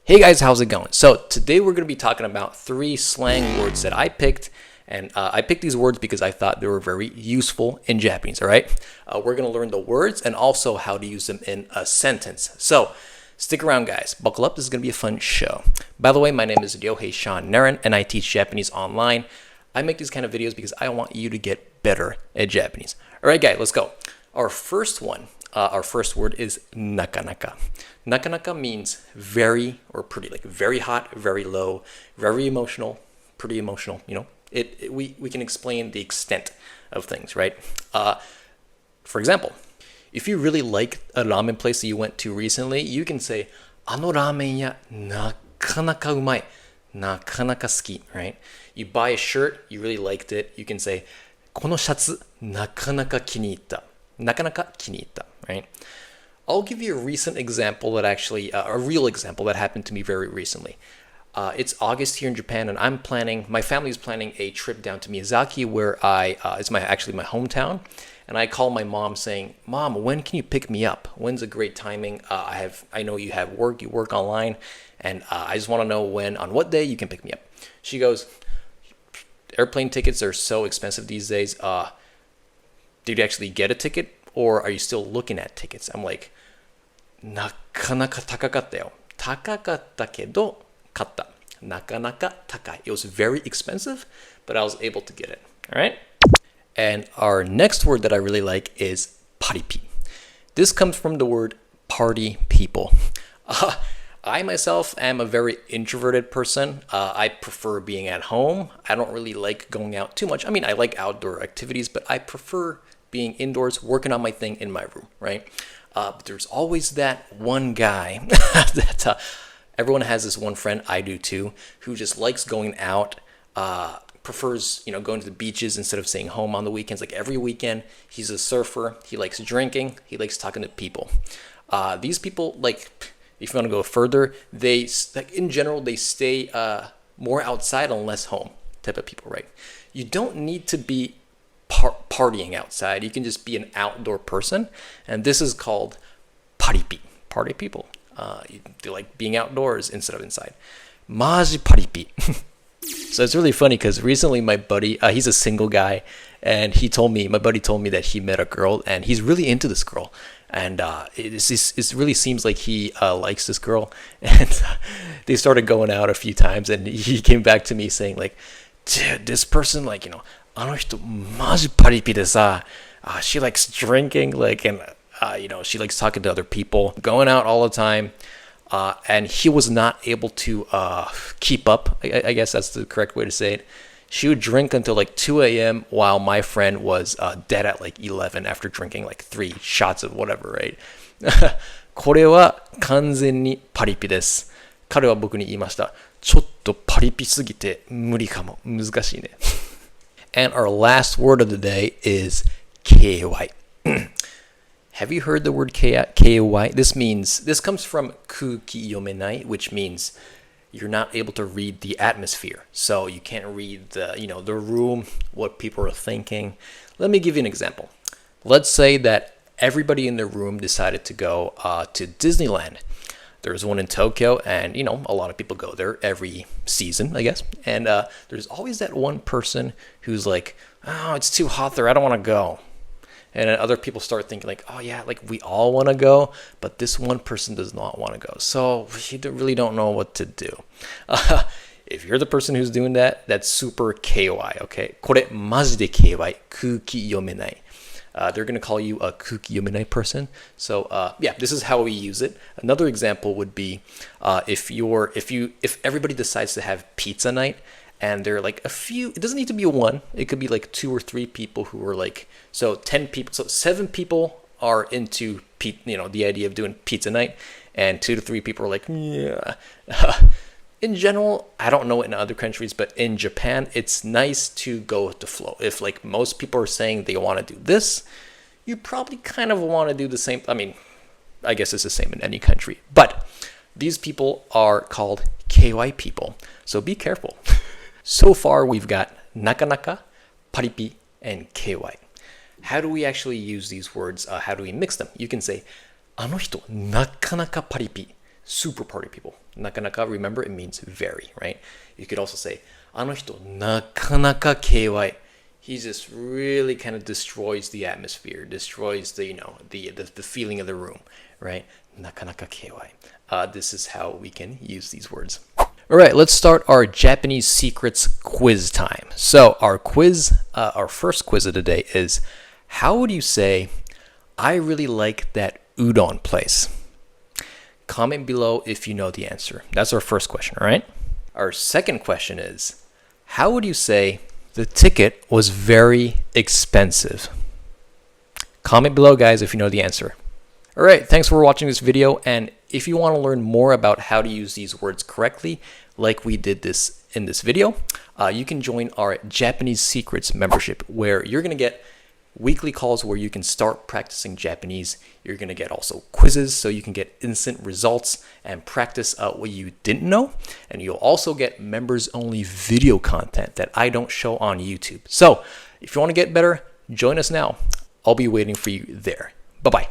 Hey guys, how's it going? So today we're going to be talking about 3 slang words that I picked, and I picked these words because I thought they were very useful in Japanese, all right? We're going to learn the words and also how to use them in a sentence. So stick around guys, buckle up, this is going to be a fun show. By the way, my name is Ryohei Sean Naren and I teach Japanese online. I make these kind of videos because I want you to get better at Japanese. All right guys, let's go. Our first word is Nakaka. Nakaka means very or pretty, like very hot, very low, very emotional, pretty emotional. You know, we can explain the extent of things, right? For example, if you really like a ramen place that you went to recently, you can say, あのラーメン屋なかなかうまい。なかなか好き, right? You buy a shirt, you really liked it, you can say, このシャツなかなか気に入った。なかなか気に入った, right? I'll give you a recent example that actually, a real example that happened to me very recently. It's August here in Japan, and my family is planning a trip down to Miyazaki, where it's actually my hometown. And I call my mom saying, Mom, when can you pick me up? When's a great timing? I know you have work, you work online, and I just want to know on what day you can pick me up. She goes, airplane tickets are so expensive these days. Did you actually get a ticket, or are you still looking at tickets? I'm like, なかなか高かったよ。高かったけど買った。なかなか高い. It was very expensive, but I was able to get it. All right? And our next word that I really like is paripi. This comes from the word party people. I myself am a very introverted person. I prefer being at home. I don't really like going out too much. I mean, I like outdoor activities, but I prefer being indoors, working on my thing in my room, right? But there's always that one guy that everyone has this one friend, I do too, who just likes going out, prefers, going to the beaches instead of staying home on the weekends. Like every weekend, he's a surfer, he likes drinking, he likes talking to people. These people, like, if you want to go further, in general, they stay more outside and less home type of people, right? You don't need to be partying outside. You can just be an outdoor person, and this is called paripi. Party people. They like being outdoors instead of inside. Maji paripi. So it's really funny because recently my buddy, he's a single guy, and my buddy told me that he met a girl, and he's really into this girl, and it really seems like he likes this girl, and they started going out a few times, and he came back to me saying like, dude, this person, like, あの人マジパリピでさ、she likes drinking, like, and she likes talking to other people, going out all the time, and he was not able to keep up. I guess that's the correct way to say it. She would drink until like 2 a.m. while my friend was dead at like 11 after drinking like 3 shots of whatever, right? これは完全にパリピです。彼は僕に言いました。ちょっとパリピすぎて無理かも。難しいね。And our last word of the day is KY. Have you heard the word KY? This comes from kuki yomenai, which means you're not able to read the atmosphere. So you can't read the room, what people are thinking. Let me give you an example. Let's say that everybody in the room decided to go to Disneyland. There's one in Tokyo, and a lot of people go there every season, I guess. And there's always that one person who's like, oh, it's too hot there, I don't want to go. And then other people start thinking like, oh yeah, like we all want to go, but this one person does not want to go. So you really don't know what to do. If you're the person who's doing that, that's super KY, okay? これマジで KY, 空気読めない. They're going to call you a kuki yomenai person. So yeah, this is how we use it. Another example would be if everybody decides to have pizza night, and there are like a few, it doesn't need to be one, it could be like 2 or 3 people who are like, so 10 people, so 7 people are into the idea of doing pizza night, and 2 to 3 people are like, yeah. In general, I don't know in other countries, but in Japan, it's nice to go with the flow. If like most people are saying they want to do this, you probably kind of want to do the same. I mean, I guess it's the same in any country. But these people are called KY people. So be careful. So far, we've got Nakanaka, paripi, and KY. How do we actually use these words? How do we mix them? You can say, あの人、なかなかパリピ。super party people. Nakanaka, remember, it means very, right? You could also say, あの人なかなか KY. He just really kind of destroys the atmosphere, destroys the, the feeling of the room, right? Nakanaka KY. This is how we can use these words. All right, let's start our Japanese secrets quiz time. So our first quiz of the day is, how would you say, I really like that udon place? Comment below if you know the answer. That's our first question, all right? Our second question is, how would you say, the ticket was very expensive? Comment below, guys, if you know the answer. All right, thanks for watching this video. And if you want to learn more about how to use these words correctly, like we did this in this video, you can join our Japanese Secrets membership, where you're going to get weekly calls where you can start practicing Japanese. You're going to get also quizzes, so you can get instant results and practice what you didn't know. And you'll also get members only video content that I don't show on YouTube. So if you want to get better, join us now. I'll be waiting for you there. Bye-bye.